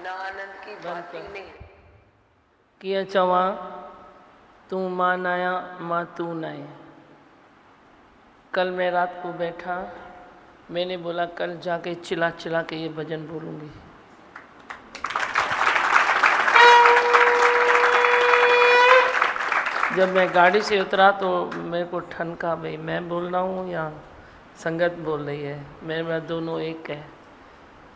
ना आनंद की बात ही नहीं। किया चवा तू मां नाया मां तू नाए। कल मैं रात को बैठा, मैंने बोला कल जाके चिल्ला चिल्ला के ये भजन बोलूँगी। जब मैं गाड़ी से उतरा तो मेरे को ठनका, भाई मैं बोल रहा हूँ या संगत बोल रही है। मेरा दोनों एक है।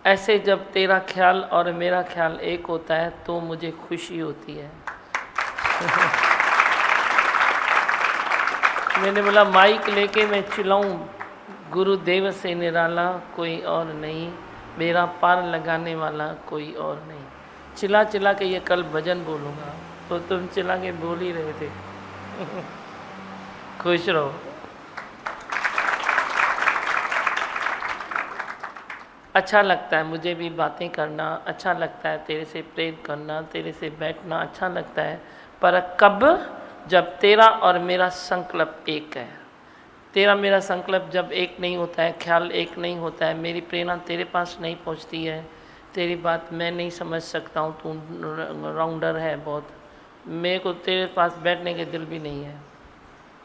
ऐसे जब तेरा ख्याल और मेरा ख्याल एक होता है तो मुझे खुशी होती है। मैंने बोला माइक लेके मैं चिल्लाऊं, गुरुदेव से निराला कोई और नहीं, मेरा पार लगाने वाला कोई और नहीं। चिल्ला चिल्ला के ये कल भजन बोलूँगा। तो तुम चिल्ला के बोल ही रहे थे। खुश रहो। अच्छा लगता है मुझे भी बातें करना, अच्छा लगता है तेरे से प्रेम करना, तेरे से बैठना अच्छा लगता है। पर कब? जब तेरा और मेरा संकल्प एक है। तेरा मेरा संकल्प जब एक नहीं होता है, ख्याल एक नहीं होता है, मेरी प्रेरणा तेरे पास नहीं पहुंचती है, तेरी बात मैं नहीं समझ सकता हूँ, तू राउंडर है बहुत, मेरे को तेरे पास बैठने के दिल भी नहीं है।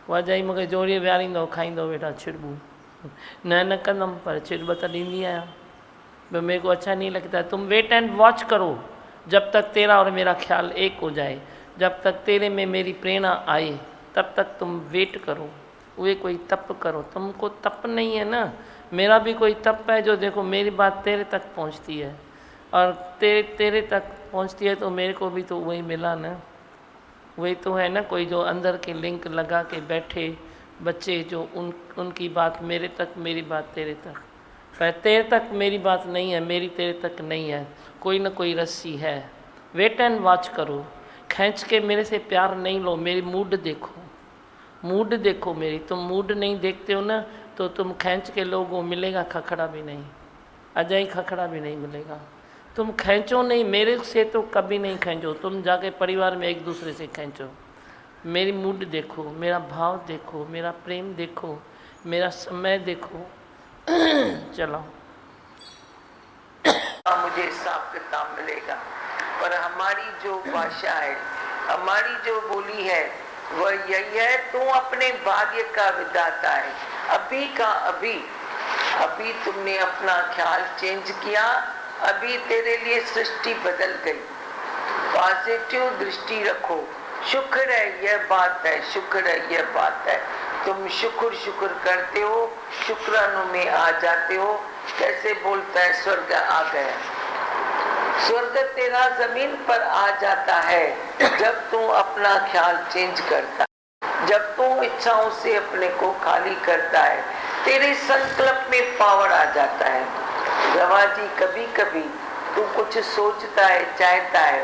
वह जाई मूंखे जोड़ीअ विहारींदो, खाईंदो वेठा छिड़बू न कंदमि, पर छिड़ब त ॾींदी आहियां। मेरे को अच्छा नहीं लगता है। तुम वेट एंड वॉच करो जब तक तेरा और मेरा ख्याल एक हो जाए, जब तक तेरे में मेरी प्रेरणा आए, तब तक तुम वेट करो। वे कोई तप करो, तुमको तप नहीं है ना, मेरा भी कोई तप है जो देखो मेरी बात तेरे तक पहुंचती है, और तेरे तक पहुंचती है तो मेरे को भी तो वही मिला ना। वही तो है ना, कोई जो अंदर के लिंक लगा के बैठे बच्चे, जो उनकी बात मेरे तक, मेरी बात तेरे तक। पर तेरे तक मेरी बात नहीं है, मेरी तेरे तक नहीं है, कोई ना कोई रस्सी है। वेट एंड वॉच करो, खींच के मेरे से प्यार नहीं लो, मेरी मूड देखो, मूड देखो मेरी। तुम मूड नहीं देखते हो ना तो तुम खींच के लोगों, मिलेगा खखड़ा भी नहीं, अजय खखड़ा भी नहीं मिलेगा। तुम खींचो नहीं, मेरे से तो कभी नहीं खींचो, तुम जाके परिवार में एक दूसरे से खींचो। मेरी मूड देखो, मेरा भाव देखो, मेरा प्रेम देखो, मेरा समय देखो। चलो मुझे हिसाब किताब मिलेगा। पर हमारी जो भाषा है, हमारी जो बोली है, वह यही है, तू अपने भाग्य का विधाता है। अभी का अभी, अभी तुमने अपना ख्याल चेंज किया, अभी तेरे लिए सृष्टि बदल गई। पॉजिटिव दृष्टि रखो, शुक्र है यह बात है, शुक्र है यह बात है। तुम शुक्र शुक्र करते हो, शुक्राणु में आ जाते हो। कैसे बोलता है, स्वर्ग आ गया। स्वर्ग तेरा जमीन पर आ जाता है जब तू अपना ख्याल चेंज करता है, जब तू इच्छाओं से अपने को खाली करता है, तेरे संकल्प में पावर आ जाता है। रवा जी, कभी कभी तू कुछ सोचता है, चाहता है,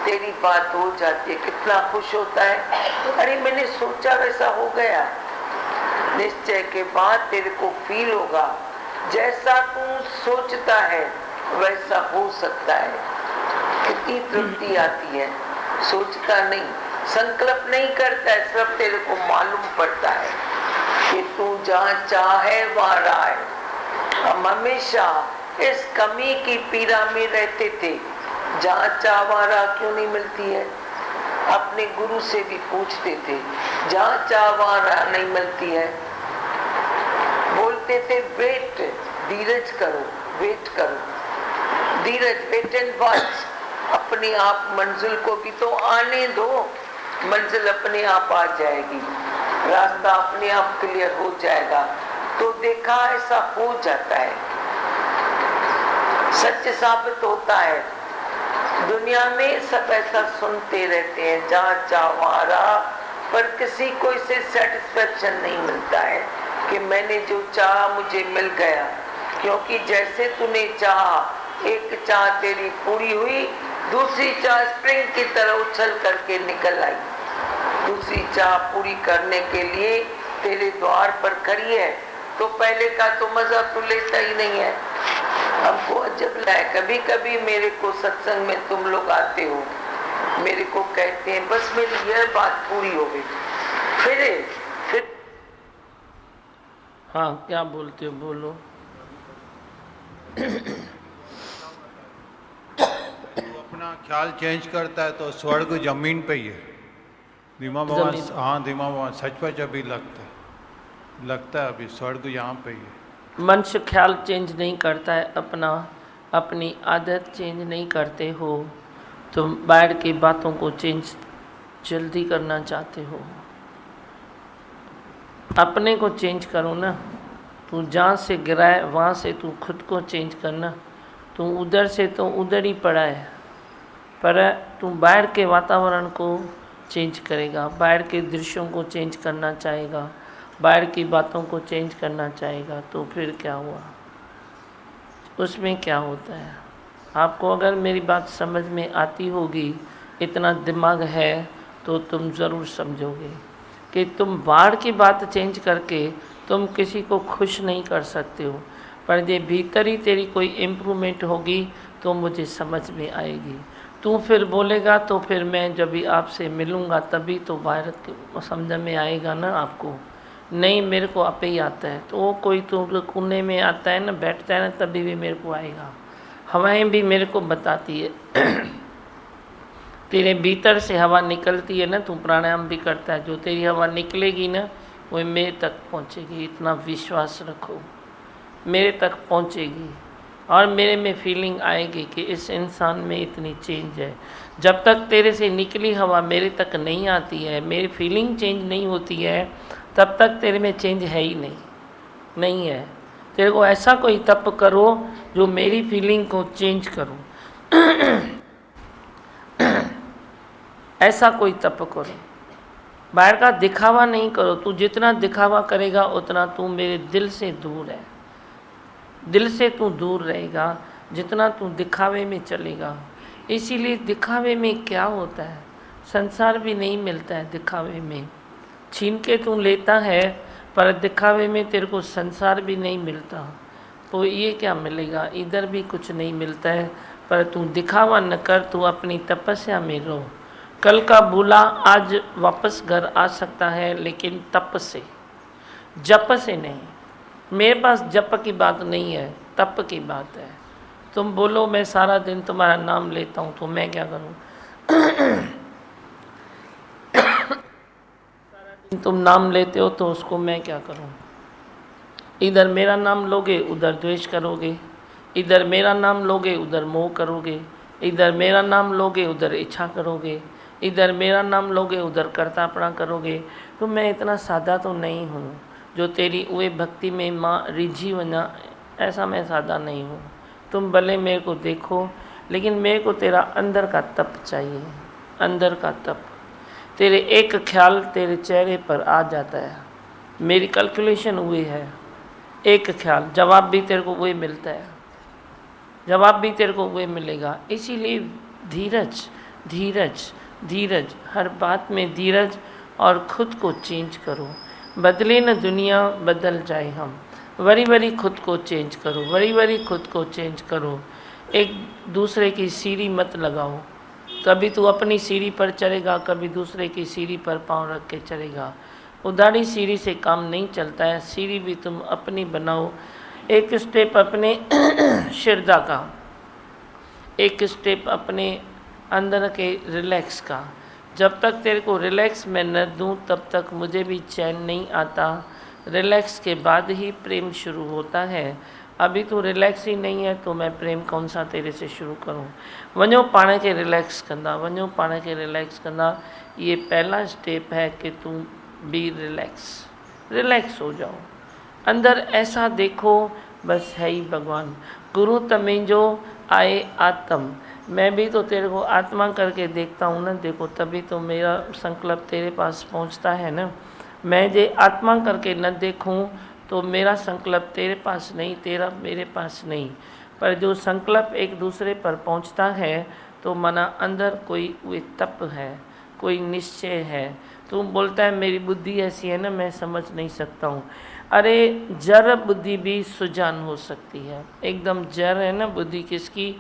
तेरी बात हो जाती है, कितना खुश होता है। अरे मैंने सोचा वैसा हो गया। निश्चय के बाद तेरे को फील होगा, जैसा तू सोचता है वैसा हो सकता है। कितनी तृप्ति आती है। सोचता नहीं, संकल्प नहीं करता है, सब तेरे को मालूम पड़ता है कि तू जहाँ चाहे वहाँ रहा है। हम हमेशा इस कमी की पीड़ा में रहते थे, जहाँ चाह वहाँ राह क्यों नहीं मिलती है। अपने गुरु से भी पूछते थे, जहाँ चाह वहाँ राह नहीं मिलती है। बोलते थे वेट, धीरज करो, वेट करो, धीरज, वेट एंड वॉच। अपने आप मंजिल को भी तो आने दो, मंजिल अपने आप आ जाएगी, रास्ता अपने आप क्लियर हो जाएगा। तो देखा, ऐसा हो जाता है, सच साबित होता है। दुनिया में सब ऐसा सुनते रहते हैं, जहाँ चाह वहाँ राह, पर किसी को इसे सेटिस्फेक्शन नहीं मिलता है कि मैंने जो चाहा मुझे मिल गया। क्योंकि जैसे तूने चाहा, एक चाह तेरी पूरी हुई, दूसरी चाह स्प्रिंग की तरह उछल करके निकल आई। दूसरी चाह पूरी करने के लिए तेरे द्वार पर खड़ी है, तो पहले का तो मजा तू लेता ही नहीं है। हमको अजब लगता है, कभी कभी मेरे को सत्संग में तुम लोग आते हो, मेरे को कहते हैं बस मेरी यह बात पूरी हो गई, फिर हाँ, क्या बोलते हो, बोलो। ख्याल चेंज करता है तो स्वर्ग जमीन पे ही है। धीमा बाबा, हाँ धीमा बाबा सचमुच अभी लगता है अभी स्वर्ग यहाँ पे ही है। मनुष्य ख्याल चेंज नहीं करता है, अपनी आदत चेंज नहीं करते हो, तुम बाहर की बातों को चेंज जल्दी करना चाहते हो। अपने को चेंज करो ना। तू जहाँ से गिरा है वहाँ से तू खुद को चेंज करना। तू उधर से तो उधर ही पड़ा है, पर तू बाहर के वातावरण को चेंज करेगा, बाहर के दृश्यों को चेंज करना चाहेगा, बाहर की बातों को चेंज करना चाहेगा, तो फिर क्या हुआ? उसमें क्या होता है? आपको अगर मेरी बात समझ में आती होगी, इतना दिमाग है, तो तुम ज़रूर समझोगे कि तुम बाहर की बात चेंज करके तुम किसी को खुश नहीं कर सकते हो, पर ये भीतर ही तेरी कोई इम्प्रूवमेंट होगी तो मुझे समझ में आएगी। तू फिर बोलेगा तो फिर मैं जब भी आपसे मिलूँगा तभी तो बाहर समझ में आएगा ना आपको। नहीं, मेरे को आपे ही आता है, तो वो कोई तो कोने में आता है ना, बैठता है ना, तभी भी मेरे को आएगा। हवाएं भी मेरे को बताती है तेरे भीतर से हवा निकलती है ना, तू प्राणायाम भी करता है, जो तेरी हवा निकलेगी ना वो मेरे तक पहुंचेगी। इतना विश्वास रखो, मेरे तक पहुंचेगी और मेरे में फीलिंग आएगी कि इस इंसान में इतनी चेंज है। जब तक तेरे से निकली हवा मेरे तक नहीं आती है, मेरी फीलिंग चेंज नहीं होती है, तब तक तेरे में चेंज है ही नहीं है। तेरे को ऐसा कोई तप करो जो मेरी फीलिंग को चेंज करो ऐसा कोई तप करो। बाहर का दिखावा नहीं करो। तू जितना दिखावा करेगा उतना तू मेरे दिल से दूर है, दिल से तू दूर रहेगा जितना तू दिखावे में चलेगा। इसीलिए दिखावे में क्या होता है, संसार भी नहीं मिलता है दिखावे में। छीन के तू लेता है, पर दिखावे में तेरे को संसार भी नहीं मिलता, तो ये क्या मिलेगा? इधर भी कुछ नहीं मिलता है, पर तू दिखावा न कर, तू अपनी तपस्या में रहो। कल का भूला आज वापस घर आ सकता है, लेकिन तप से, जप से नहीं। मेरे पास जप की बात नहीं है, तप की बात है। तुम बोलो मैं सारा दिन तुम्हारा नाम लेता हूँ, तो मैं क्या करूँ? सारा दिन तुम नाम लेते हो तो उसको मैं क्या करूँ? इधर मेरा नाम लोगे उधर द्वेष करोगे, इधर मेरा नाम लोगे उधर मोह करोगे, इधर मेरा नाम लोगे उधर इच्छा करोगे, इधर मेरा नाम लोगे उधर कर्तापना करोगे। तो मैं इतना सादा तो नहीं हूँ जो तेरी वे भक्ति में माँ रिझी वना, ऐसा मैं सादा नहीं हूँ। तुम भले मेरे को देखो, लेकिन मेरे को तेरा अंदर का तप चाहिए, अंदर का तप। तेरे एक ख्याल तेरे चेहरे पर आ जाता है, मेरी कैलकुलेशन हुई है, एक ख्याल, जवाब भी तेरे को वही मिलता है, जवाब भी तेरे को वही मिलेगा। इसीलिए धीरज धीरज धीरज, हर बात में धीरज, और खुद को चेंज करो। बदले न दुनिया बदल जाए हम, वरी वरी खुद को चेंज करो, वरी वरी खुद को चेंज करो। एक दूसरे की सीढ़ी मत लगाओ, कभी तू अपनी सीढ़ी पर चढ़ेगा, कभी दूसरे की सीढ़ी पर पाँव रख के चढ़ेगा। उधारी सीढ़ी से काम नहीं चलता है, सीढ़ी भी तुम अपनी बनाओ। एक स्टेप अपने श्रद्धा का, एक स्टेप अपने अंदर के रिलैक्स का। जब तक तेरे को रिलैक्स मैं न दूं तब तक मुझे भी चैन नहीं आता। रिलैक्स के बाद ही प्रेम शुरू होता है। अभी तो रिलैक्स ही नहीं है तो मैं प्रेम कौन सा तेरे से शुरू करूं? वञो पाण खे रिलैक्स कंदा, वञो पाण खे रिलैक्स कंदा। ये पहला स्टेप है कि तुम बी रिलैक्स हो जाओ। अंदर ऐसा देखो बस है ही भगवान। गुरु तमेंजो आए आत्म, मैं भी तो तेरे को आत्मा करके देखता हूँ ना, देखो तभी तो मेरा संकल्प तेरे पास पहुँचता है ना। मैं जे आत्मा करके न देखूँ तो मेरा संकल्प तेरे पास नहीं, तेरा मेरे पास नहीं। पर जो संकल्प एक दूसरे पर पहुँचता है तो मना अंदर कोई वे तप है, कोई निश्चय है। तू बोलता है मेरी बुद्धि ऐसी है ना, मैं समझ नहीं सकता हूँ। अरे जड़ बुद्धि भी सुजान हो सकती है, एकदम जड़ है ना बुद्धि किसकी,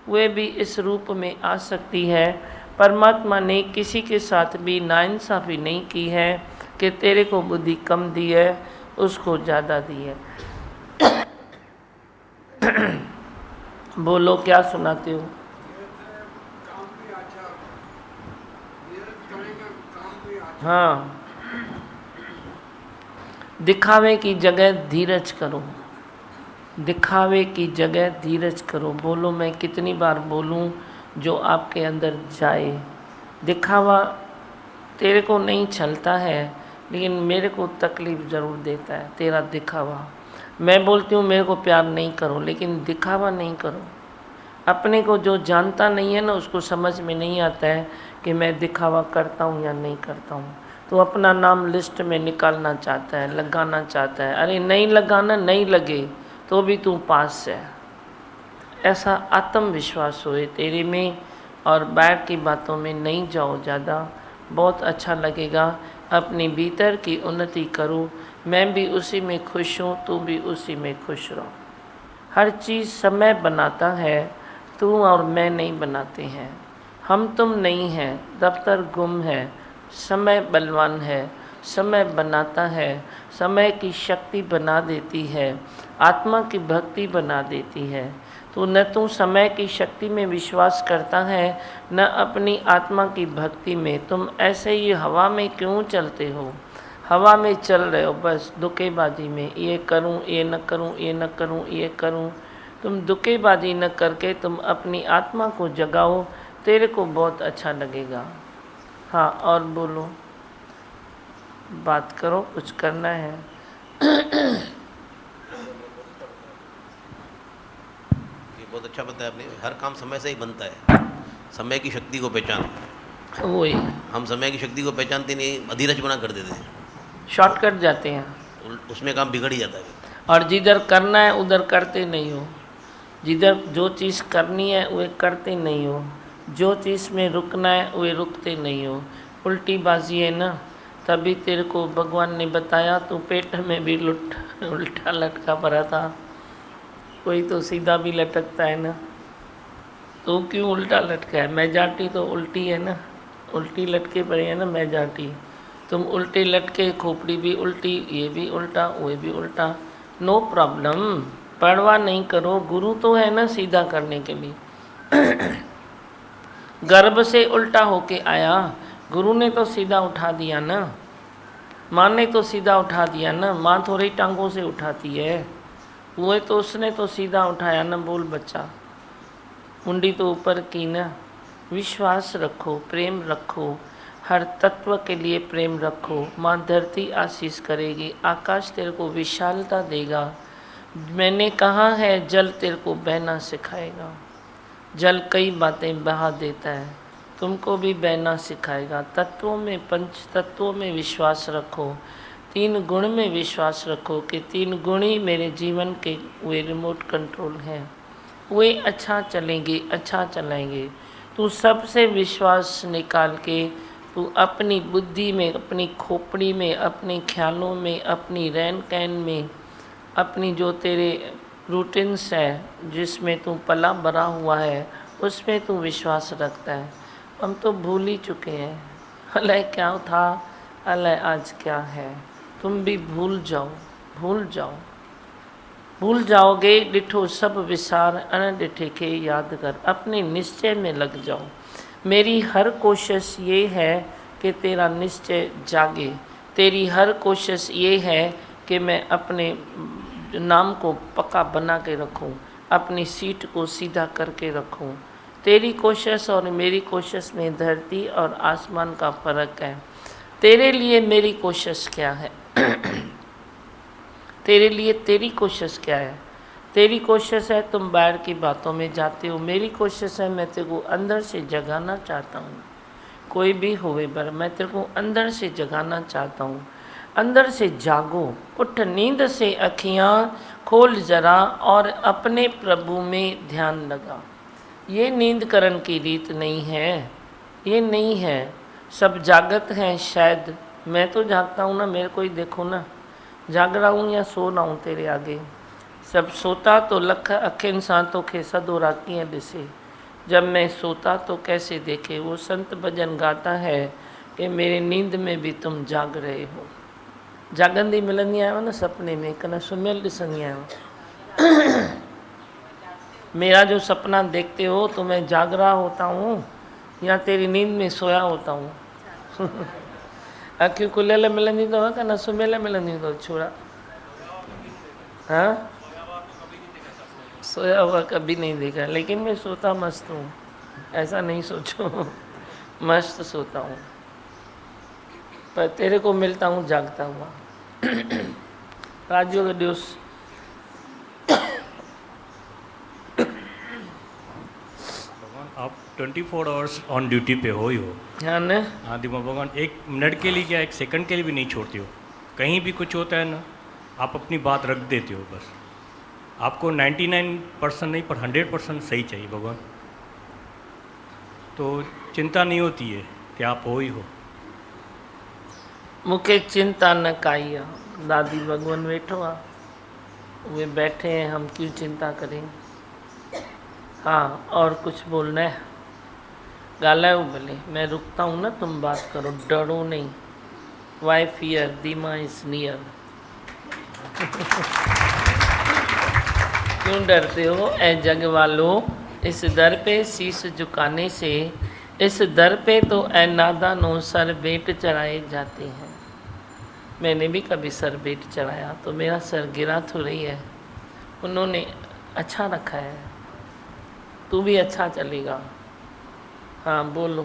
वे भी इस रूप में आ सकती है। परमात्मा ने किसी के साथ भी नाइंसाफ़ी नहीं की है कि तेरे को बुद्धि कम दी है, उसको ज़्यादा दी है। बोलो क्या सुनाते हो? हाँ, दिखावे की जगह धीरज करो, दिखावे की जगह धीरज करो। बोलो, मैं कितनी बार बोलूं जो आपके अंदर जाए। दिखावा तेरे को नहीं छलता है, लेकिन मेरे को तकलीफ़ ज़रूर देता है तेरा दिखावा। मैं बोलती हूँ मेरे को प्यार नहीं करो, लेकिन दिखावा नहीं करो। अपने को जो जानता नहीं है ना, उसको समझ में नहीं आता है कि मैं दिखावा करता हूँ या नहीं करता हूँ। तो अपना नाम लिस्ट में निकालना चाहता है, लगाना चाहता है। अरे नहीं लगाना, नहीं लगे तो भी तू पास है। ऐसा आत्मविश्वास होए तेरे में, और बाहर की बातों में नहीं जाओ ज़्यादा। बहुत अच्छा लगेगा। अपने भीतर की उन्नति करो। मैं भी उसी में खुश हूँ, तू भी उसी में खुश रहो। हर चीज़ समय बनाता है, तू और मैं नहीं बनाते हैं। हम तुम नहीं हैं, दफ्तर गुम है, समय बलवान है, समय बनाता है। समय की शक्ति बना देती है, आत्मा की भक्ति बना देती है। तो न तू समय की शक्ति में विश्वास करता है, न अपनी आत्मा की भक्ति में। तुम ऐसे ही हवा में क्यों चलते हो? हवा में चल रहे हो बस दुकेबाजी में, ये करूं, ये न करूं, ये न करूं, ये करूं। तुम दुकेबाजी न करके तुम अपनी आत्मा को जगाओ, तेरे को बहुत अच्छा लगेगा। हाँ, और बोलो, बात करो, कुछ करना है। ये बहुत अच्छा बताया आपने। हर काम समय से ही बनता है। समय की शक्ति को पहचान। वही हम समय की शक्ति को पहचानते नहीं, अधीरज बना कर देते हैं, शॉर्टकट जाते हैं, उसमें काम बिगड़ ही जाता है। और जिधर करना है उधर करते नहीं हो। जिधर जो चीज़ करनी है वे करते नहीं हो, जो चीज़ में रुकना है वे रुकते नहीं हो। उल्टी बाजी है ना, तभी तेरे को भगवान ने बताया तू पेट में भी उल्टा लटका पड़ा था। कोई तो सीधा भी लटकता है ना, तो क्यों उल्टा लटका है? मैं जाटी तो उल्टी है ना, उल्टी लटके पड़े है ना मैं जाटी। तुम उल्टे लटके, खोपड़ी भी उल्टी, ये भी उल्टा, वो भी उल्टा। नो प्रॉब्लम, परवाह नहीं करो। गुरु तो है ना सीधा करने के लिए। गर्भ से उल्टा होके आया, गुरु ने तो सीधा उठा दिया ना। माँ ने तो सीधा उठा दिया ना, माँ थोड़ी टांगों से उठाती है, वो तो उसने तो सीधा उठाया ना। बोल बच्चा, मुंडी तो ऊपर की ना। विश्वास रखो, प्रेम रखो, हर तत्व के लिए प्रेम रखो। माँ धरती आशीष करेगी, आकाश तेरे को विशालता देगा। मैंने कहा है जल तेरे को बहना सिखाएगा। जल कई बातें बहा देता है, तुमको भी बहना सिखाएगा। तत्वों में, पंच तत्वों में विश्वास रखो। 3 गुण में विश्वास रखो कि 3 गुण ही मेरे जीवन के वे रिमोट कंट्रोल हैं, वे अच्छा चलेंगे, अच्छा चलाएंगे। तू सबसे विश्वास निकाल के तू अपनी बुद्धि में, अपनी खोपड़ी में, अपने ख्यालों में, अपनी रहन कहन में, अपनी जो तेरे रूटीन्स है जिसमें तू पला भरा हुआ है, उसमें तू विश्वास रखता है। हम तो भूल ही चुके हैं, अल्लाह क्या था, अल्लाह आज क्या है। तुम भी भूल जाओ, भूल जाओ, भूल जाओगे। डिठो सब विसार, अन डिठे के याद कर। अपने निश्चय में लग जाओ। मेरी हर कोशिश ये है कि तेरा निश्चय जागे। तेरी हर कोशिश ये है कि मैं अपने नाम को पक्का बना के रखूं, अपनी सीट को सीधा करके रखूं। तेरी कोशिश और मेरी कोशिश में धरती और आसमान का फ़र्क है। तेरे लिए मेरी कोशिश क्या है? तेरे लिए तेरी कोशिश क्या है? तेरी कोशिश है तुम बाहर की बातों में जाते हो, मेरी कोशिश है मैं तेरे को अंदर से जगाना चाहता हूँ। कोई भी होवे पर मैं तेरे को अंदर से जगाना चाहता हूँ। अंदर से जागो, उठ नींद से अखियाँ खोल जरा और अपने प्रभु में ध्यान लगा। ये नींद करन की रीत नहीं है, ये नहीं है। सब जागत हैं शायद, मैं तो जागता हूँ ना, मेरे को ही देखो ना, जाग रहा हूँ या सो रहा हूँ तेरे आगे। सब सोता तो लख अखिन सा तो खे सदो राखी दिसे, जब मैं सोता तो कैसे देखे। वो संत भजन गाता है कि मेरे नींद में भी तुम जाग रहे हो। जागंदी मिलंदी आयो न सपने में, कना सुमियल ॾिसंदी आहियां। मेरा जो सपना देखते हो तो मैं जाग रहा होता हूँ या तेरी नींद में सोया होता हूँ? अखियूं खुलियल मिलंदी अथव की न सुम्हियल मिलंदी अथव छोड़ा? हाँ, सोया हुआ कभी नहीं देखा, लेकिन मैं सोता मस्त हूँ, ऐसा नहीं सोचो। मस्त सोता हूँ, पर तेरे को मिलता हूँ जागता हुआ। राजयोग ॾियोस। आप 24 आवर्स ऑन ड्यूटी पे हो ही हो। हाँ न, हाँ दिमाग भगवान एक मिनट के लिए क्या, एक सेकंड के लिए भी नहीं छोड़ते हो। कहीं भी कुछ होता है ना, आप अपनी बात रख देते हो बस। आपको 99% नहीं पर 100% सही चाहिए भगवान, तो चिंता नहीं होती है कि आप हो ही हो। मूंखे चिंता न काई आहे, दादी भगवान वेठो आहे, वे बैठे हैं, हम क्यों चिंता करें। हाँ, और कुछ बोलना है? गालायो भले, मैं रुकता हूँ ना, तुम बात करो, डरो नहीं। वाई फियर, दीमा इज नियर। क्यों डरते हो ऐ जग वालों, इस दर पे शीश झुकाने से, इस दर पे तो ऐ नादानों सर बेट चढ़ाए जाते हैं। मैंने भी कभी सर बेट चढ़ाया तो मेरा सर गिरा तो रही है, उन्होंने अच्छा रखा है, तू भी अच्छा चलेगा। हाँ बोलो।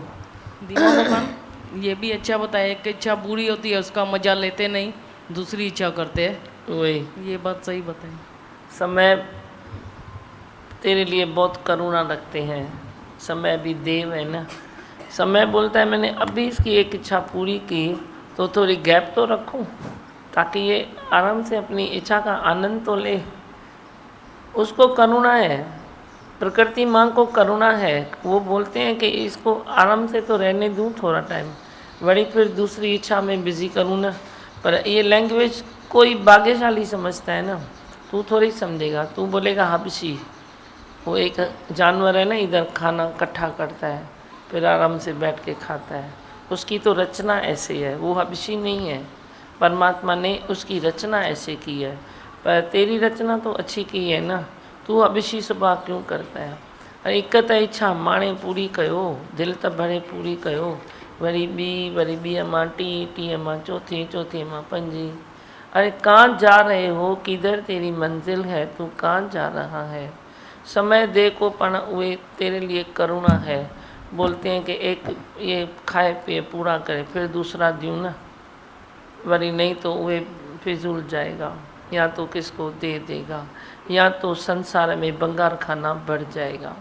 दीमा भगवान, ये भी अच्छा बताया, एक इच्छा पूरी होती है उसका मजा लेते नहीं, दूसरी इच्छा करते हैं। वही ये बात सही बताई। समय तेरे लिए बहुत करुणा रखते हैं, समय भी देव है ना। समय बोलता है मैंने अभी इसकी एक इच्छा पूरी की तो थोड़ी गैप तो रखूं, ताकि ये आराम से अपनी इच्छा का आनंद तो ले। उसको करुणा है, प्रकृति माँ को करुणा है, वो बोलते हैं कि इसको आराम से तो रहने दूं थोड़ा टाइम, बड़ी फिर दूसरी इच्छा में बिजी करूँ ना। पर ये लैंग्वेज कोई भाग्यशाली समझता है ना, तू थोड़ी समझेगा। तू बोलेगा हबशी, वो एक जानवर है ना, इधर खाना इकट्ठा करता है फिर आराम से बैठ के खाता है, उसकी तो रचना ऐसी है, वो हबशी नहीं है। परमात्मा ने उसकी रचना ऐसे की है, पर तेरी रचना तो अच्छी की है ना, तू हबशी स्वभाव क्यों करता है। अरे हिक त इच्छा माणे पूरी कयो, दिलि त भरे पूरी कयो, वरी ॿीअ मां टीह मां चौथी मां पंजी। अरे कहाँ जा रहे हो, किधर तेरी मंजिल है, तू कहाँ जा रहा है। समय दे को पण उहे तेरे लिए करुणा है। बोलते हैं कि एक ये खाए पिए पूरा करे फिर दूसरा दूँ ना, वरी नहीं तो वह फिजूल जाएगा, या तो किसको दे देगा, या तो संसार में बंगार खाना बढ़ जाएगा।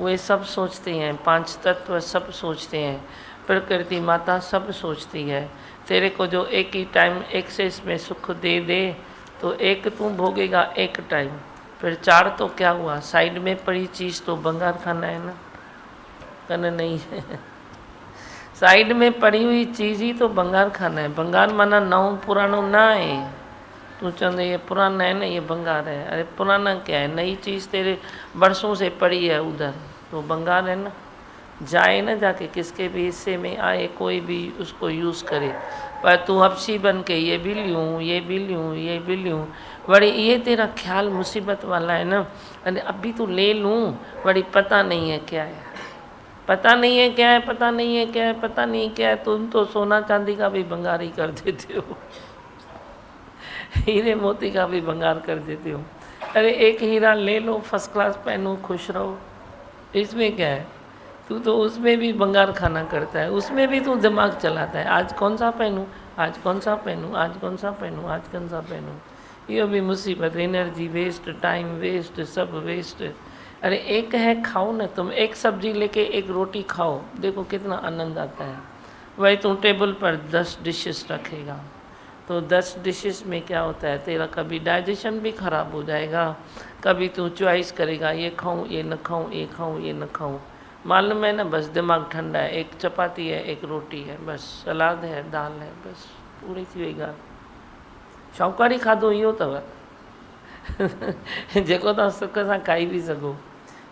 वे सब सोचते हैं, पांच तत्व सब सोचते हैं, प्रकृति माता सब सोचती है। तेरे को जो एक ही टाइम एक्सेस में सुख दे दे तो एक तू भोगेगा एक टाइम, फिर चार तो क्या हुआ, साइड में पड़ी चीज़ तो बंगार खाना है ना, कहना नहीं है। साइड में पड़ी हुई चीज़ ही तो बंगार खाना है। बंगार माना नओ पुरानो ना है। तू चंद ये पुराना है ना, ये बंगार है। अरे पुराना क्या है, नई चीज़ तेरे बरसों से पड़ी है उधर, तो बंगार है ना। जाए ना जाके किसके भी हिस्से में आए, कोई भी उसको यूज़ करे, पर तू हबशी बन के ये भी लूँ ये भी लूँ ये भी लूँ, बड़ी ये तेरा ख्याल मुसीबत वाला है ना। अरे अभी तो ले लूँ, बड़ी पता नहीं है क्या है, पता नहीं है क्या है, पता नहीं है क्या है, पता नहीं क्या है। तुम तो सोना चांदी का भी बंगार ही कर देते हो, हीरे मोती का भी बंगार कर देते हो। अरे एक हीरा ले लो, फर्स्ट क्लास पहनो, खुश रहो, इसमें क्या है। तू तो उसमें भी बंगार खाना करता है, उसमें भी तू दिमाग चलाता है, आज कौन सा पहनूँ, आज कौन सा पहनूँ, आज कौन सा पहनूँ, आज कौन सा पहनूँ। ये भी मुसीबत, एनर्जी वेस्ट, टाइम वेस्ट, सब वेस्ट। अरे एक है, खाओ ना तुम, एक सब्जी लेके एक रोटी खाओ, देखो कितना आनंद आता है। वही तुम टेबल पर 10 डिशेस रखेगा, तो 10 डिशेस में क्या होता है, तेरा कभी डाइजेशन भी ख़राब हो जाएगा, कभी तू चॉइस करेगा ये खाऊं ये न खाऊं, ये खाऊं ये न खाऊं। मालूम है ना, बस दिमाग ठंडा है, एक चपाती है एक रोटी है, बस सलाद है दाल है, बस पूरी थी वही ॻाल्हि। शाहूकारी खाधो इहो अथव जेको तव्हां सुख सां खाई बि सघो।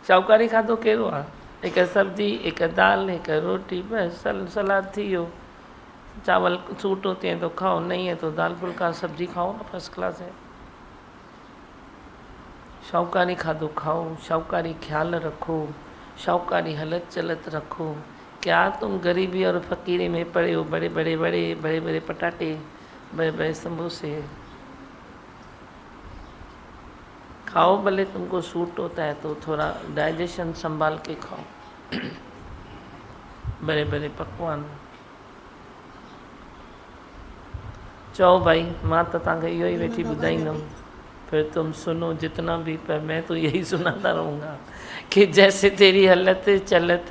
शाहूकारी खाधो कहिड़ो आहे, हिकु सब्जी हिकु दाल हिकु रोटी, बस सलाद थी वियो। चावल सूट होते हैं तो खाओ, नहीं है तो दाल फुल्का सब्जी खाओ ना, फर्स्ट क्लास है। शाहूकारी खाधो खाओ, शाहूकारी ख्याल रखो, शाहूकारी हलत चलत रखो, क्या तुम गरीबी और फकीरी में पड़े हो, बड़े बड़े पटाटे, बड़े बड़े समोसे खाओ, भले तुमको सूट होता है तो थोड़ा डाइजेशन संभाल के खाओ। बड़े बड़े पकवान चओ भाई, मां तो तव्हांखे इहो ई वेठी ॿुधाईंदमि, फिर तुम सुनो जितना भी, पर मैं तो यही सुनाता रहूँगा कि जैसे तेरी हालत चलत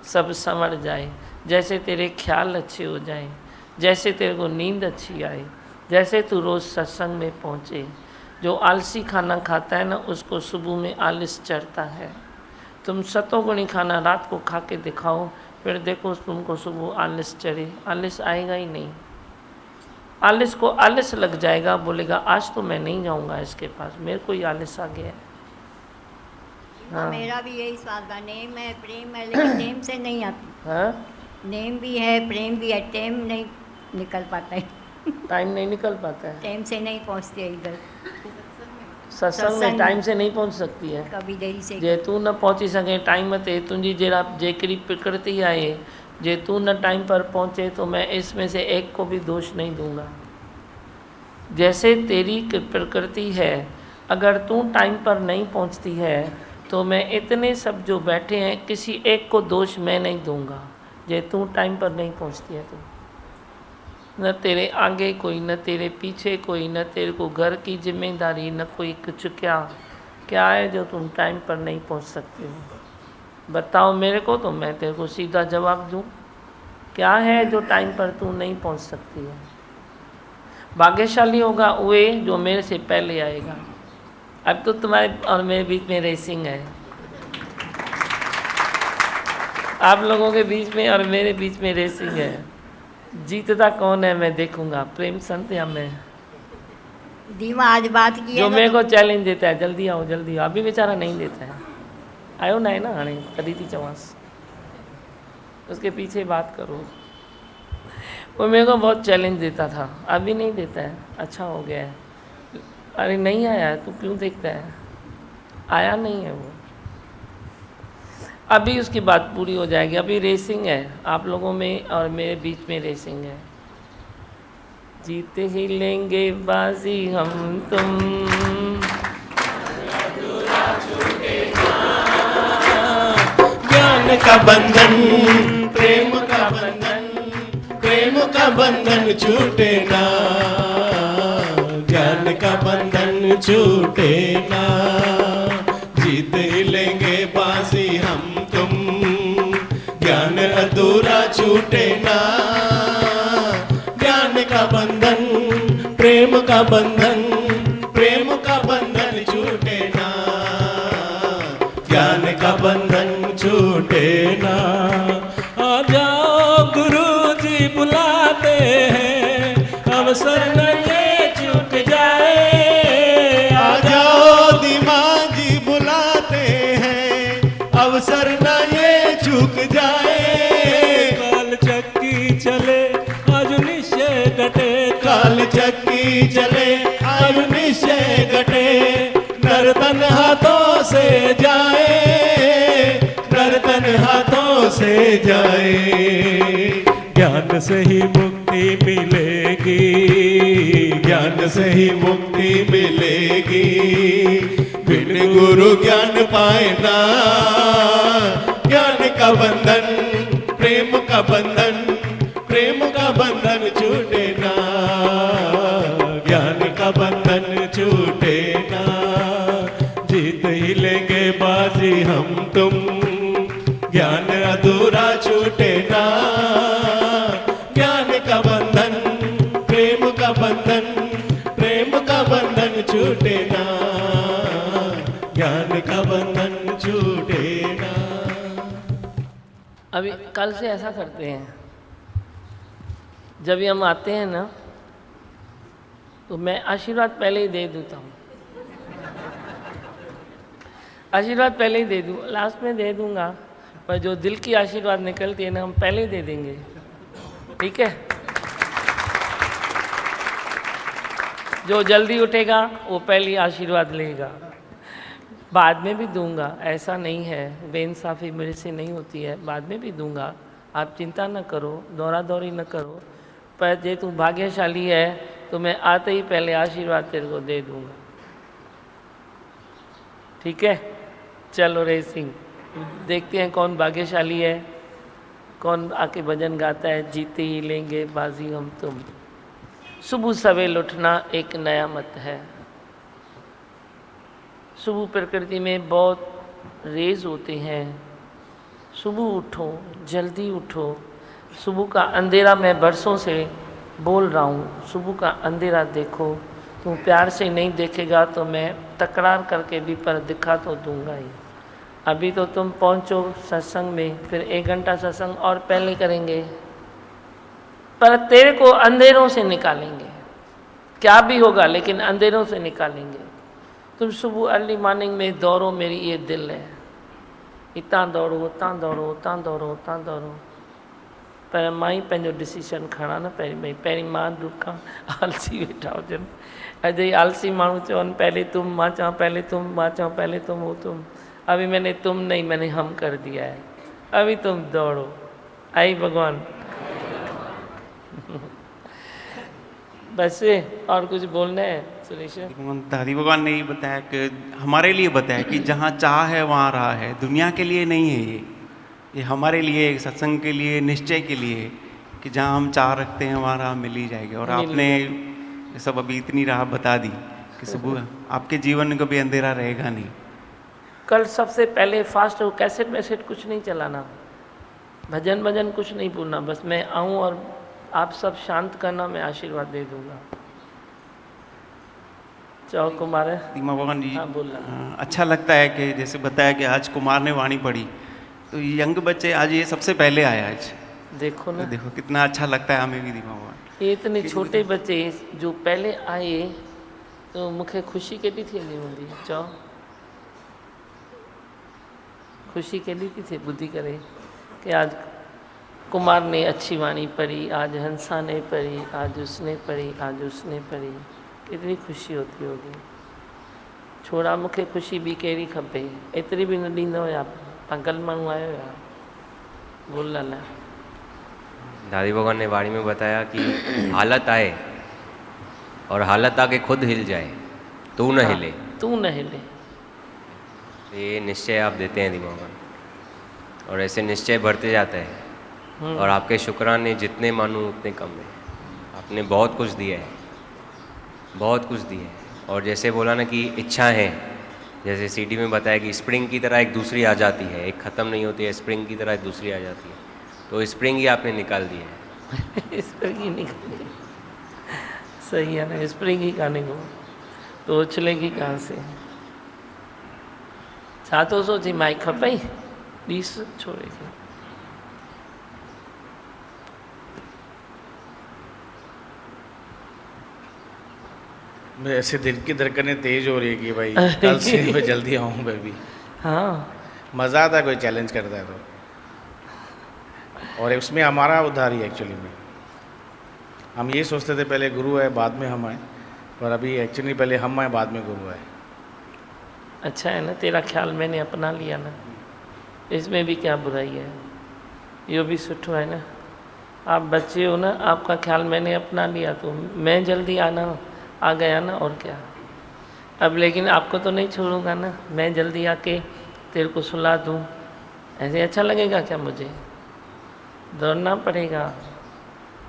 सब संवर जाए, जैसे तेरे ख्याल अच्छे हो जाए, जैसे तेरे को नींद अच्छी आए, जैसे तू रोज़ सत्संग में पहुँचे। जो आलसी खाना खाता है ना, उसको सुबह में आलस चढ़ता है। तुम सतोगुणी खाना रात को खा के दिखाओ, फिर देखो तुमको सुबह आलस चढ़े। आलस आएगा ही नहीं, आलस को आलस लग जाएगा, बोलेगा आज तो मैं नहीं जाऊंगा इसके पास, मेरे को ही आलस आ गया है। हाँ। मेरा भी यही स्वाद था, नेम है प्रेम है, लेकिन नेम से नहीं आती। हाँ? नेम भी है प्रेम भी है, टेम नहीं निकल पाता है। टाइम नहीं निकल पाता है, टेम से नहीं पहुंचते इधर। सत्संग में टाइम से नहीं पहुंच सकती है। कभी देरी से जे तू न पहुंची सके टाइम ते, तुझी जरा जेकड़ी प्रकृति आए, जे तू न टाइम पर पहुंचे तो मैं इसमें से एक को भी दोष नहीं दूंगा। जैसे तेरी प्रकृति है, अगर तू टाइम पर नहीं पहुंचती है तो मैं इतने सब जो बैठे हैं किसी एक को दोष मैं नहीं दूंगा। जे तू टाइम पर नहीं पहुंचती है तो न तेरे आगे कोई, न तेरे पीछे कोई, न तेरे को घर की जिम्मेदारी, न कोई कुछ। क्या है जो तुम टाइम पर नहीं पहुंच सकते हो? बताओ मेरे को तो मैं तेरे को सीधा जवाब दूं। क्या है जो टाइम पर तू नहीं पहुंच सकती है? भाग्यशाली होगा वे जो मेरे से पहले आएगा। अब तो तुम्हारे और मेरे बीच में रेसिंग है, आप लोगों के बीच में और मेरे बीच में रेसिंग है। जीतता कौन है मैं देखूंगा, प्रेम संत या मैं। दीवा आज बात की जो है मेरे को चैलेंज देता है, जल्दी आओ जल्दी आओ, अभी बेचारा नहीं देता है, आयो ना है ना हाणे तॾहिं थी चवांसि, उसके पीछे बात करो। वो मेरे को बहुत चैलेंज देता था, अभी नहीं देता है, अच्छा हो गया है। अरे नहीं आया है, तू क्यों देखता है? आया नहीं है वो, अभी उसकी बात पूरी हो जाएगी। अभी रेसिंग है आप लोगों में और मेरे बीच में रेसिंग है। जीत ही लेंगे बाजी हम तुम, ज्ञान का बंधन प्रेम का बंधन, प्रेम का बंधन छूटे ना, ज्ञान का बंधन छूटे ना। जीत ही लेंगे बाजी हम तुम, ज्ञान अधूरा छूटे ना। ज्ञान का बंधन प्रेम का बंधन, प्रेम का बंधन छूटे ना, ज्ञान का बंधन छूटे ना। आ जाओ गुरु जी बुलाते हैं, अवसर न ये चूक जाए। आ जाओ दिमाग जी बुलाते हैं, अवसर न ये चूक जाए। काल चक्की चले आज निश्चय घटे, काल चक्की चले आज निश्चय घटे। नर्तन हाथों से जाए, नर्तन हाथों से जाए। ज्ञान से ही मुक्ति मिलेगी, ज्ञान से ही मुक्ति मिलेगी। बिन गुरु ज्ञान पाए ना, ज्ञान का बंधन प्रेम का बंधन, प्रेम का बंधन छूटे ना, ज्ञान का बंधन छूटे ना। जीत ही लेंगे बाजी हम तुम, ज्ञान अधूरा छूटे ना। ज्ञान का बंधन प्रेम का बंधन, प्रेम का बंधन छूटे ना, ज्ञान का बंधन छूटे ना। अभी कल से ऐसा करते हैं, जब भी हम आते हैं ना तो मैं आशीर्वाद पहले ही दे देता हूँ, आशीर्वाद पहले ही दे दूँ, लास्ट में दे दूँगा, पर जो दिल की आशीर्वाद निकलती है ना हम पहले ही दे देंगे, ठीक है? जो जल्दी उठेगा वो पहली आशीर्वाद लेगा, बाद में भी दूंगा, ऐसा नहीं है, बेइंसाफ़ी मेरे से नहीं होती है, बाद में भी दूंगा, आप चिंता न करो, दौड़ा दौड़ी न करो, पर जे तू भाग्यशाली है तो मैं आते ही पहले आशीर्वाद तेरे को दे दूंगा। ठीक है, चलो रेसिंग, देखते हैं कौन भाग्यशाली है, कौन आके भजन गाता है। जीते ही लेंगे बाजी हम तुम। सुबह सवेल उठना एक नया मत है। सुबह प्रकृति में बहुत रेज होते हैं। सुबह उठो, जल्दी उठो। सुबह का अंधेरा मैं बरसों से बोल रहा हूँ, सुबह का अंधेरा देखो। तुम प्यार से नहीं देखेगा तो मैं तकरार करके भी पर दिखा तो दूंगा ही। अभी तो तुम पहुँचो सत्संग में, फिर 1 घंटा सत्संग और पहले करेंगे, पर तेरे को अंधेरों से निकालेंगे। क्या भी होगा लेकिन अंधेरों से निकालेंगे। तुम सुबह अर्ली मॉर्निंग में दौड़ो, मेरी ये दिल है। इतना दौड़ो, उतां दौड़ो, उतां दौड़ो, उतां दौड़ो, पर मां ई पंहिंजो डिसीजन खणा न। पहिरीं मां रुकां, आलसी वेठा हुजनि। अॼु ई आलसी माण्हू चवनि पहले तुम, मां चवां पहले तुम, मां चवां पहले तुम, वो तुम। अभी मैंने तुम नहीं, मैंने हम कर दिया है। अभी तुम दौड़ो। आई भगवान। बस और कुछ बोलना है सुरेश? हरि भगवान ने ये बताया कि हमारे लिए बताया कि जहाँ चाह है वहाँ राह है। दुनिया के लिए नहीं है ये हमारे लिए, सत्संग के लिए, निश्चय के लिए, कि जहाँ हम चाह रखते हैं वहाँ राह मिल ही जाएगी। और आपने ये सब अभी इतनी राह बता दी कि सुबह आपके जीवन में कभी अंधेरा रहेगा नहीं। कल सबसे पहले फास्ट हो, कैसेट वैसेट कुछ नहीं चलाना, भजन भजन कुछ नहीं बोलना। बस मैं आऊँ और आप सब शांत करना, मैं आशीर्वाद दे दूंगा। चाहो कुमार है दीमा भगवान जी। हाँ, बोलना। अच्छा लगता है कि जैसे बताया कि आज कुमार ने वाणी पढ़ी, तो यंग बच्चे आज ये सबसे पहले आया आज। देखो ना, देखो कितना अच्छा लगता है हमें भी दीमा भगवान। ये इतने छोटे बच्चे जो पहले आए तो मुझे खुशी केॾी थींदी हूंदी। चओ खुशी केॾी थी ॿुधी करे कि आज कुमार ने अच्छी वाणी पढ़ी, आज हंसा ने पढ़ी, आज उसने पढ़ी, आज उसने पढ़ी। कितनी खुशी होती होगी। छोड़ा मूंखे खुशी ॿी कहिड़ी खपे, एतिरी बि न ॾींदो या पागल माण्हू आयो या बोल न। दादी भगवान ने वाणी में बताया कि हालत आए और हालत आके खुद हिल जाए, तू न हिले, तू न हिले। ये निश्चय आप देते हैं दीमा भगवान, और ऐसे निश्चय बढ़ते जाता है। और आपके शुक्राने जितने मानूं उतने कम है। आपने बहुत कुछ दिया है, बहुत कुछ दिया है। और जैसे बोला ना कि इच्छा है, जैसे सीडी में बताया कि स्प्रिंग की तरह एक दूसरी आ जाती है, एक ख़त्म नहीं होती है, स्प्रिंग की तरह एक दूसरी आ जाती है। तो स्प्रिंग ही आपने निकाल दी है। स्प्रिंग ही निकाल, सही है ना, स्प्रिंग ही काने को तो उछलेगी कहाँ से। छा तो सोची माइक खपई ॾीस छोड़े के। मैं ऐसे दिल की धड़कनें तेज हो रही है कि भाई कल से मैं जल्दी आऊँ मैं भी। हाँ, मज़ा आता है कोई चैलेंज करता है तो, और उसमें हमारा उद्धार ही एक्चुअली में। हम ये सोचते थे पहले गुरु है बाद में हम आए, पर अभी एक्चुअली पहले हम आए बाद में गुरु आए। अच्छा है ना, तेरा ख्याल मैंने अपना लिया ना, इसमें भी क्या बुराई है, यो भी सुठो है ना। आप बच्चे हो ना, आपका ख्याल मैंने अपना लिया तो मैं जल्दी आ गया ना, और क्या। अब लेकिन आपको तो नहीं छोड़ूंगा ना, मैं जल्दी आके तेरे को सुला दूँ, ऐसे अच्छा लगेगा क्या? मुझे दौड़ना पड़ेगा।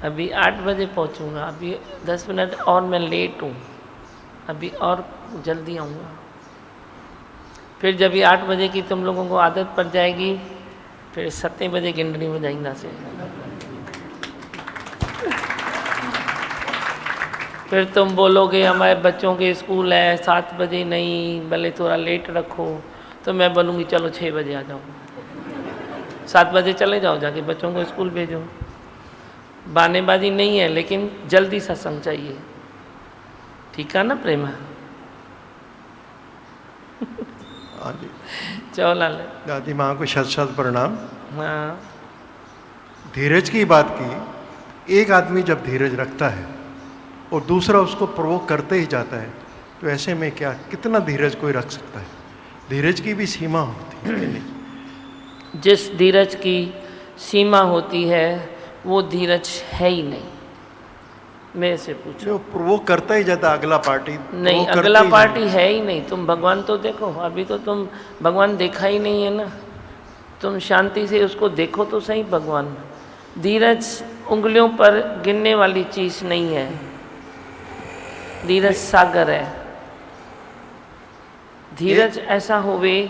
अभी 8 बजे पहुंचूंगा, अभी 10 मिनट और मैं लेट हूँ, अभी और जल्दी आऊँगा। फिर जब ये 8 बजे की तुम लोगों को आदत पड़ जाएगी, फिर 7 बजे गिननी हो जाएगी से। फिर तुम बोलोगे हमारे बच्चों के स्कूल है 7 बजे, नहीं भले थोड़ा लेट रखो, तो मैं बोलूँगी चलो 6 बजे आ जाओ, 7 बजे चले जाओ, जाके बच्चों को स्कूल भेजो। बहानेबाजी नहीं है, लेकिन जल्दी सत्संग चाहिए। ठीक है ना प्रेमा? चलो लाल दादी माँ को शत शत प्रणाम। हाँ, धीरज की बात की। एक आदमी जब धीरज रखता है और दूसरा उसको प्रोवोक करते ही जाता है, तो ऐसे में क्या कितना धीरज कोई रख सकता है? धीरज की भी सीमा होती है। जिस धीरज की सीमा होती है, वो धीरज है ही नहीं। मेरे से पूछो। वो करता ही जाता अगला पार्टी नहीं, अगला पार्टी है ही नहीं। तुम भगवान तो देखो, अभी तो तुम भगवान देखा ही नहीं है ना। तुम शांति से उसको देखो तो सही भगवान। धीरज उंगलियों पर गिनने वाली चीज़ नहीं है। धीरज सागर है। धीरज ऐसा होवे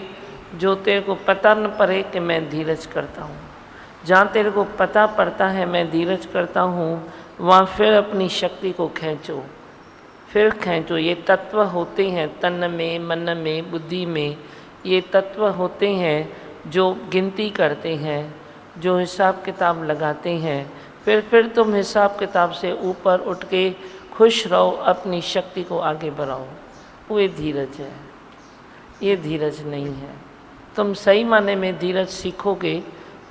जो तेरे को पता न पड़े कि मैं धीरज करता हूँ। जहाँ तेरे को पता पड़ता है मैं धीरज करता हूँ, वहाँ फिर अपनी शक्ति को खींचो, फिर खींचो। ये तत्व होते हैं तन में, मन में, बुद्धि में। ये तत्व होते हैं जो गिनती करते हैं, जो हिसाब किताब लगाते हैं। फिर तुम हिसाब किताब से ऊपर उठ के खुश रहो, अपनी शक्ति को आगे बढ़ाओ। वो धीरज है, ये धीरज नहीं है। तुम सही माने में धीरज सीखोगे।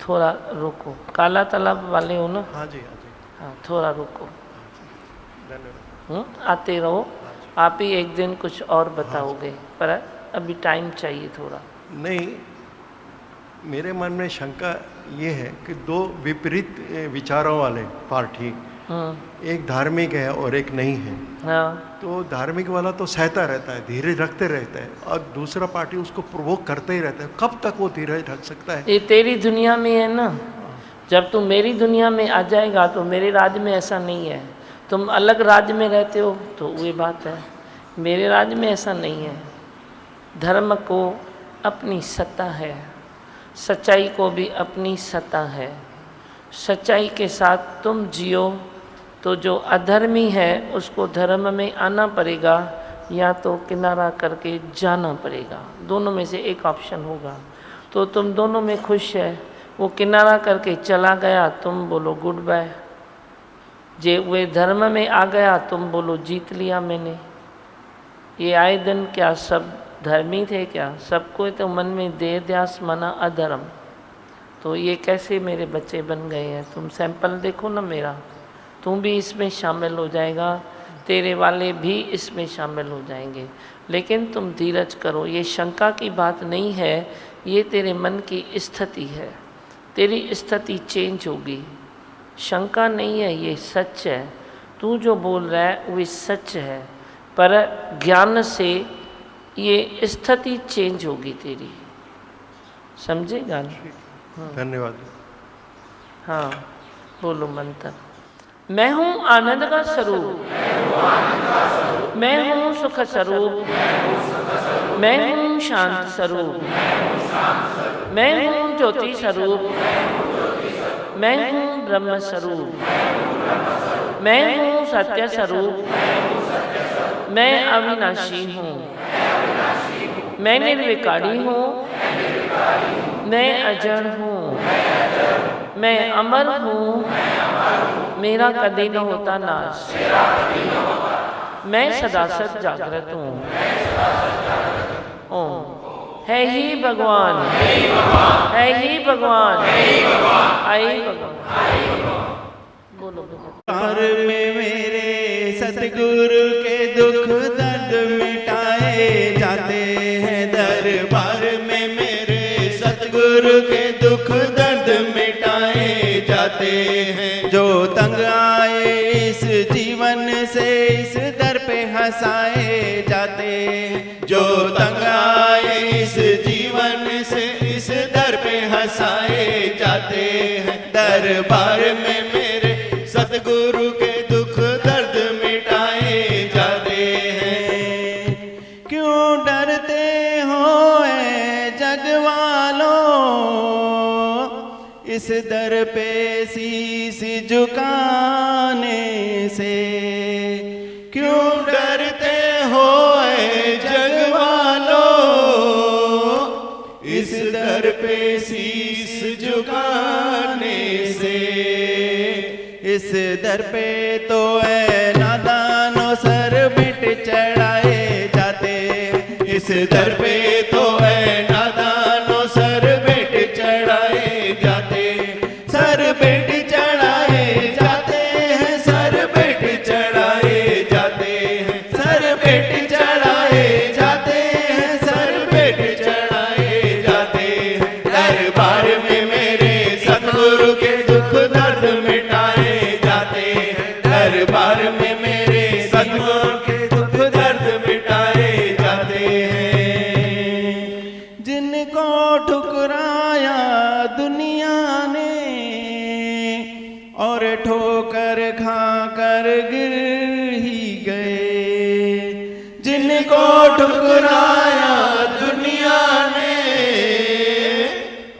थोड़ा रुको। काला तालाब वाले हो ना? हाँ जी, हाँ जी। हाँ, थोड़ा रुको। धन्यवाद। आते रहो। आप ही एक दिन कुछ और बताओगे, पर अभी टाइम चाहिए थोड़ा। नहीं, मेरे मन में शंका ये है कि दो विपरीत विचारों वाले पार्टी, एक धार्मिक है और एक नहीं है। हाँ। तो धार्मिक वाला तो सहता रहता है, धीरज रखते रहता है, और दूसरा पार्टी उसको प्रोवोक करते ही रहता है। कब तक वो धीरज रख सकता है? ये तेरी दुनिया में है ना। जब तुम मेरी दुनिया में आ जाएगा तो मेरे राज्य में ऐसा नहीं है। तुम अलग राज्य में रहते हो तो वो बात है। मेरे राज्य में ऐसा नहीं है। धर्म को अपनी सत्ता है, सच्चाई को भी अपनी सत्ता है। सच्चाई के साथ तुम जियो तो जो अधर्मी है उसको धर्म में आना पड़ेगा, या तो किनारा करके जाना पड़ेगा। दोनों में से एक ऑप्शन होगा। तो तुम दोनों में खुश है। वो किनारा करके चला गया, तुम बोलो गुड बाय। जे वे धर्म में आ गया, तुम बोलो जीत लिया मैंने। ये आए दिन क्या सब धर्मी थे क्या? सबको तो मन में देह ध्यास मना अधर्म। तो ये कैसे मेरे बच्चे बन गए हैं? तुम सैंपल देखो ना मेरा। तुम भी इसमें शामिल हो जाएगा, तेरे वाले भी इसमें शामिल हो जाएंगे। लेकिन तुम धीरज करो। ये शंका की बात नहीं है, ये तेरे मन की स्थिति है। तेरी स्थिति चेंज होगी। शंका नहीं है, ये सच है। तू जो बोल रहा है वो सच है, पर ज्ञान से ये स्थिति चेंज होगी तेरी। समझेगा? धन्यवाद। हाँ, बोलो मंत्र। मैं हूँ आनंद का स्वरूप, मैं हूँ सुख स्वरूप, मैं हूँ शांत स्वरूप, मैं हूँ ज्योति स्वरूप, मैं हूँ ब्रह्म स्वरूप, मैं हूँ सत्य स्वरूप, मैं अविनाशी हूँ, मैं निर्विकारी हूँ, मैं अजर हूँ, मैं अमर हूँ, मेरा कभी न होता नाश, मैं सदा सत जागृत हूँ। ओम। है ही भगवान, है ही भगवान, आई भगवान। बोलो दरबार में मेरे सतगुरु के दुख दर्द मिटाए जाते हैं। दरबार में मेरे सतगुरु के दुख दर्द मिटाए जाते हैं। जो तंग आए इस जीवन से इस दर पे हंसाए जाते हैं। जो तंग आए इस जीवन से इस दर पे हंसाए जाते हैं। दरबार में मेरे सतगुरु के दुख दर्द मिटाए जाते हैं। क्यों डरते हो ऐ जग वालों, इस दर पे शीश झुकाने से। क्यों डरते हो ऐ जग वालों, इस दर पे शीश झुकाने से। इस दर पे तो है नादानों सर बिट चढ़ाए जाते। इस दर पे तो है नादानों सर बिट चढ़ाए जाते। सर बिट चढ़ाए जाते हैं, सर बिट चढ़ाए जाते हैं, सर बिट चढ़ाए जाते हैं, सर बिट चढ़ाए जाते हैं। दरबार में मेरे सतगुरु दुनिया ने, और ठोकर खा कर गिर ही गए। जिनको ठुकराया दुनिया ने,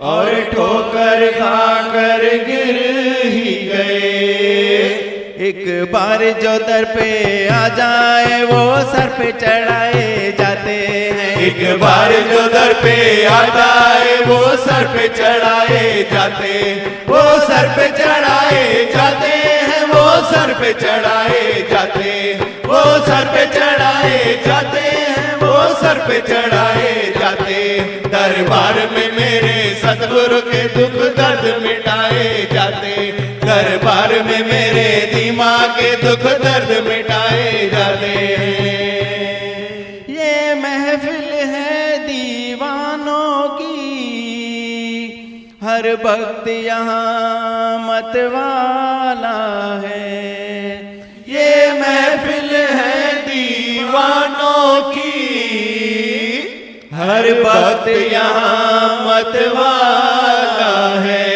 और ठोकर खा कर गिर ही गए। एक बार जो दर पे आ जाए वो सर पे चढ़ाए जाते हैं। एक बार जो दर पे आ जाए वो सर पे चढ़ाए जाते, वो सर पे चढ़ाए जाते हैं, वो सर पे चढ़ाए जाते, वो सर पे चढ़ाए जाते हैं, वो सर पे चढ़ाए जाते। दरबार में मेरे सतगुरु के दुख दर्द मिटाए जाते। दरबार में मेरे दिमाग के दुख दर्द मिटाए जाते हैं। ये महफिल है दीवानों की, हर वक्त यहाँ मतवाला है। ये महफिल है दीवानों की, हर वक्त यहाँ मतवाला है।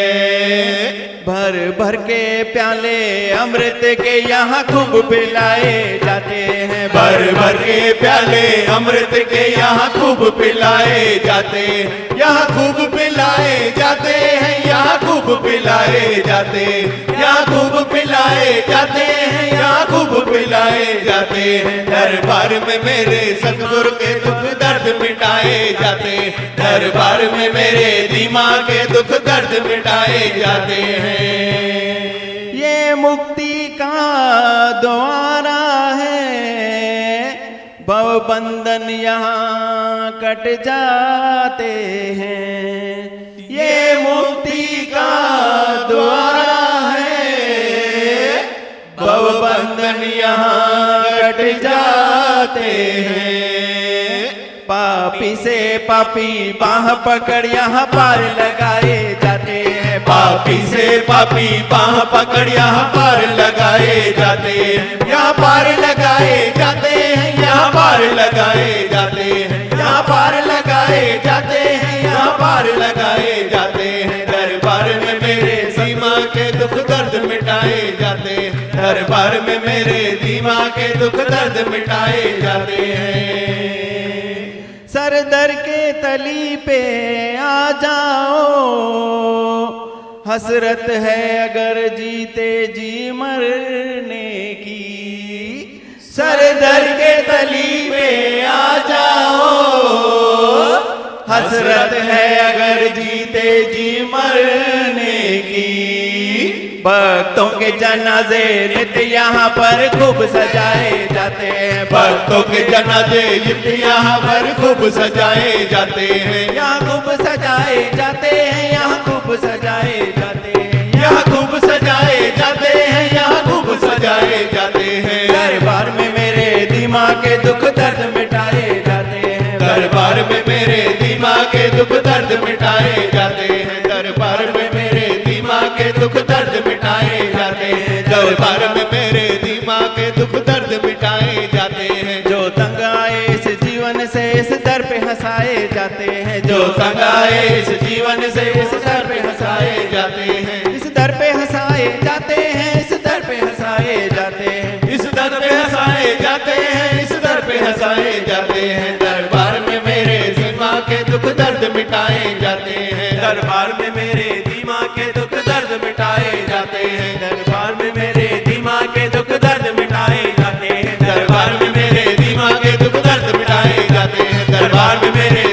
भर भर के प्याले अमृत के यहाँ खूब पिलाए जाते हैं। भर भर के प्याले अमृत के यहाँ खूब पिलाए जाते, यहाँ खूब पिलाए जाते हैं, यहाँ खूब पिलाए जाते, यहाँ खूब पिलाए जाते हैं, यहाँ खूब पिलाए जाते हैं। दरबार में मेरे सतगुरु के दुख दर्द मिटाए जाते। दरबार में मेरे दिमाग के दुख दर्द मिटाए जाते हैं। ये मुक्ति का द्वारा है, भव बंधन यहाँ कट जाते हैं। ये मुक्ति का द्वारा है, भव बंधन यहाँ कट जाते हैं। पापी से पापी बाह पकड़ यहाँ पार लगाए जाते हैं। पापी से पापी बाह पकड़ यहाँ पार लगाए जाते हैं। यहाँ पार लगाए जाते हैं, यहाँ पार लगाए जाते हैं, यहाँ पार लगाए जाते हैं, यहाँ पार लगाए जाते हैं। दरबार में मेरे सीमा के दुख दर्द मिटाए जाते हैं। दरबार में मेरे दिमाग के दुख दर्द मिटाए जाते हैं। सर दर के तली पे आ जाओ, हसरत है अगर जीते जी मरने की। सर दर के तली पे आ जाओ, हसरत है अगर जीते जी मरने की। भक्तों के जनाजे नित्य यहाँ पर खूब सजाए जाते हैं। भक्तों के जनाजे नित्य यहाँ पर खूब सजाए जाते हैं। यहाँ खूब सजाए जाते हैं, यहाँ खूब सजाए जाते हैं, यहाँ खूब सजाए जाते हैं, यहाँ खूब सजाए जाते हैं। दरबार में मेरे दिमाग के दुख दर्द मिटाए जाते हैं। दरबार में मेरे दिमाग के दुख दर्द मिटाए जाते हैं। दरबार में मेरे दिमाग के दुख दर्द मिटाए जाते हैं। दरबार में मेरे दिमाग के दुख दर्द मिटाए जाते हैं। जो तंग आए इस जीवन से इस दर पे हंसाए जाते हैं। जो तंग आए इस जीवन से इस दर पे हंसाए जाते हैं। इस दर पे हंसाए जाते हैं, इस दर पे हंसाए जाते हैं, इस दर पे हंसाए जाते हैं, इस दर पे हंसाए जाते हैं। दरबार में मेरे दिमाग के दुख दर्द मिटाए जाते हैं। दरबार में मेरे दिमाग के दुख दर्द मिटाए जाते हैं। दरबार में मेरे दिमाग के दुख दर्द मिटाए जाते हैं। दरबार में मेरे दिमाग के दुख दर्द मिटाए जाते हैं। दरबार में मेरे